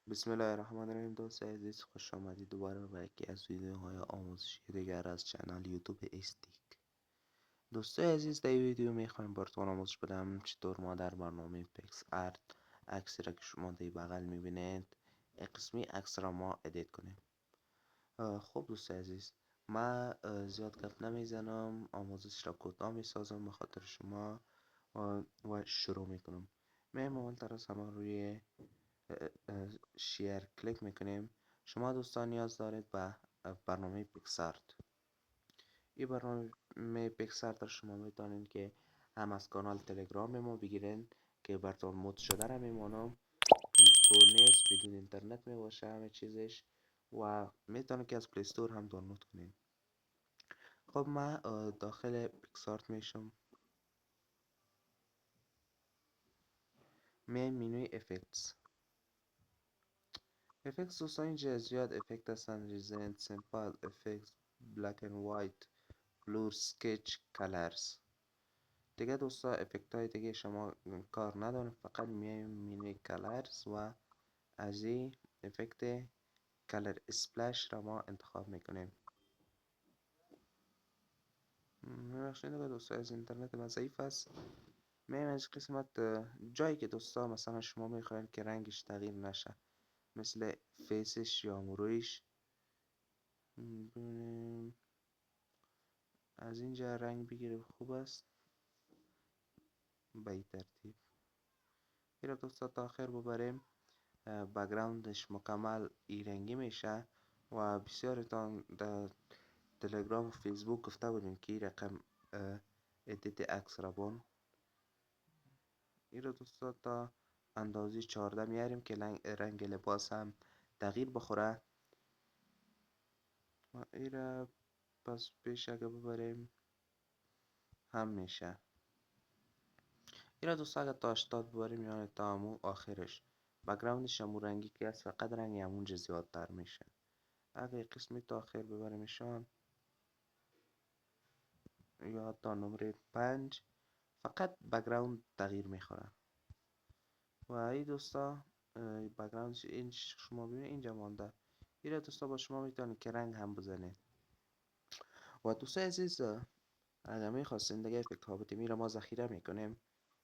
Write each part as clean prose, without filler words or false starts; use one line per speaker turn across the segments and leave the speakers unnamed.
بسم الله الرحمن الرحیم. دوست عزیز، خوش آمدید دوباره به یکی از ویدیوهای آموزشی دیگر از کانال یوتیوب استیک. دوستای عزیز، در این ویدیو میخوایم براتون آموزش بدم چطور ما در برنامه پیکس ارت عکسی را که شما در بغل میبینید قسمی عکس را ما ادیت کنیم. خب دوستای عزیز، من زیاد گپ نمیزنم، آموزش را کوتاه میسازم به خاطر شما و شروع میکنم. اول تر از همه روی شیر کلیک میکنیم. شما دوستان نیاز دارید به برنامه پیکسارت. این برنامه پیکسارت را شما میتونید که هم از کانال تلگرام ما بگیرین که براتون مود شده را میمانم، پرو نیست، بدون اینترنت میباشه همه چیزش، و میتونید که از پلی استور هم دانلود کنین. خب من داخل پیکسارت میشم، می منوی افکتس. افکتس دوستان اینجا زیاد افکت هستن: ریزنت، سیمپل افکت، بلک اند وایت، بلور، سکچ، کلرز. دیگه دوستا افکت های دیگه شما کار نداریم، فقط میایم منوی کلرز و از این افکت کلر اسپلش را ما انتخاب میکنیم. ببخشید دیگه دوستا، از اینترنت من ضعیف است. میایم از قسمت جایی که دوستا مثلا شما میخواین که رنگش تغییر نشه، مثل فیسش یا مورویش. از اینجا رنگ بگیریم، خوب است. به این ترتیب این را دوستا تا آخر ببریم، بک‌گراندش مکمل ای رنگی میشه. و بسیارتان در تلگرام و فیسبوک گفته بودین که این رقم ادیت عکس را بون. این را دوستا تا اندازه 14 میاریم که رنگ لباس هم تغییر بخوره. و این را پس پیش اگه ببریم هم میشه. این را دوستا اگه تا 80 ببریم، یعنی تا همون آخرش بک‌گراندش همون رنگی که هست، فقط رنگ همونجا زیادتر میشه. اگه قسمی تا آخر ببریمشان یا تا نمره 5، فقط بک‌گراند تغییر میخوره. و این دوستا بک‌گراندش این شما ببینید اینجا مانده. این را دوستا با شما میتونید که رنگ هم بزنید. و دوستای عزیز، اگر میخواستین دیگه افکت ها بدیم، این را ما ذخیره میکنیم.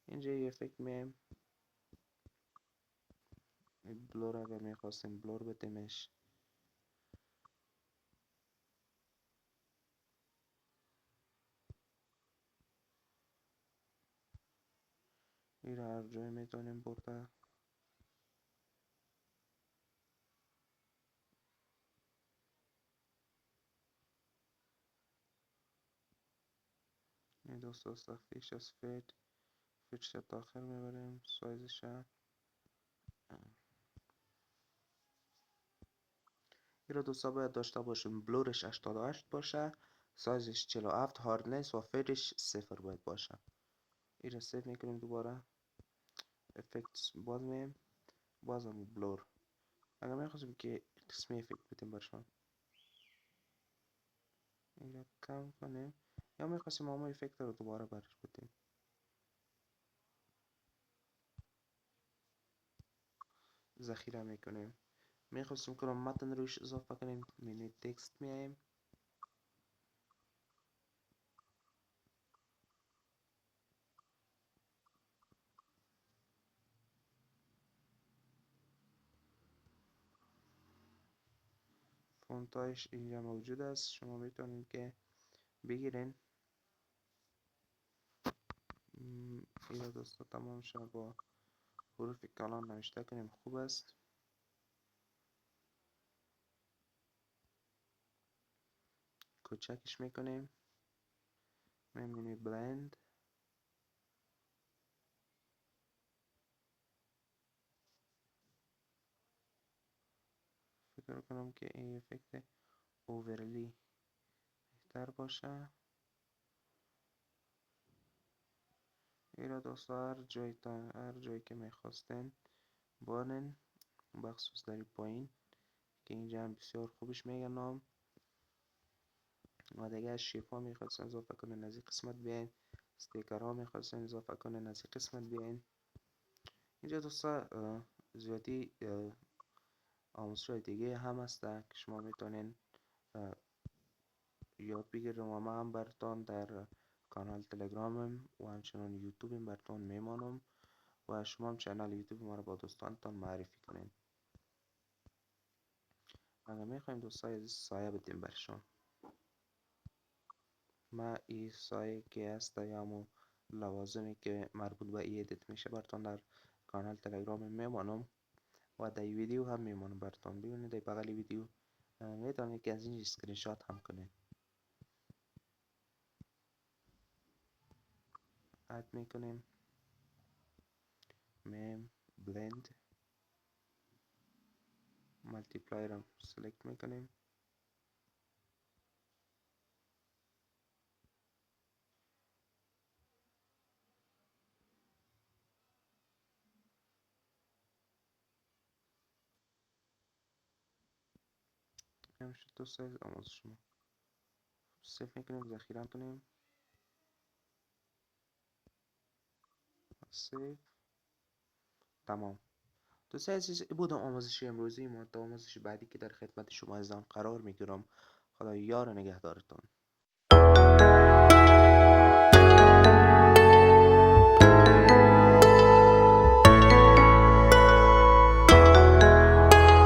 اینجا یه افکت میم بلور، اگر میخواستیم بلور بدیمش. این را هر جای میتونیم برده. این دوستا فیش از فیش تا آخر میبریم، سایزش. این را دوستا باید داشته باشیم بلورش 88 باشه، سایزش 47، هاردنس و فیدش 0 باید باشه. این را سیو میکنیم. دوباره افکتس باز میم، باز هم بلور. اگر میخواستیم که قسمی افکت بدیم برشان، این را کم کنیم، یا میخواستیم همه افکت رو دوباره برش بدیم، ذخیره میکنیم. میخواستیم که متن روش اضافه کنیم، منوی تکست میایم، فونتایش اینجا موجود است، شما میتونید که بگیرین. این را دوستا تمام شد با حروف کلان نوشته کنیم، خوب است. کوچکش میکنیم، میبینی بلند. فکر کنم که این افکت اوورلی بهتر باشه. این را دوستا هر جایی که میخواستین بانن، بخصوص در پایین که اینجا هم بسیار خوبش میگنم. و دیگه از شیپ ها میخواستن اضافه کنن، از این قسمت بیاین. استیکر ها میخواستن اضافه کنن، از این قسمت بیاین. اینجا دوستا زیادی آموزش های دیگه هم هست که شما میتونین یاد بگیریم و من هم براتون در کانال تلگرامم و همچنان یوتیوبم براتون میمانم و شما هم چنل یوتیوب ما رو با دوستانتان معرفی کنین. اگر میخوایم دوستای عزیز سایه بدیم برشان، ما این سایه که هست یا همون لوازمی که مربوط به ای ادیت میشه براتون در کانال تلگرام میمانم و در ویدیو هم میمانم براتون ببینید. در بغل ویدیو میتونید که از این اسکرین شات هم کنید. اد میکنیم، میم بلند مالتیپلایر هم سلکت میکنیم. هم شد دو سایز آموزش ما سیف میکنیم، ذخیره کنیم، سیف، تمام. دوستان عزیز این بود آموزش امروزی ما. تا آموزش بعدی که در خدمت شما عزیزان قرار میگیرم. خدا یار و نگهدارتان.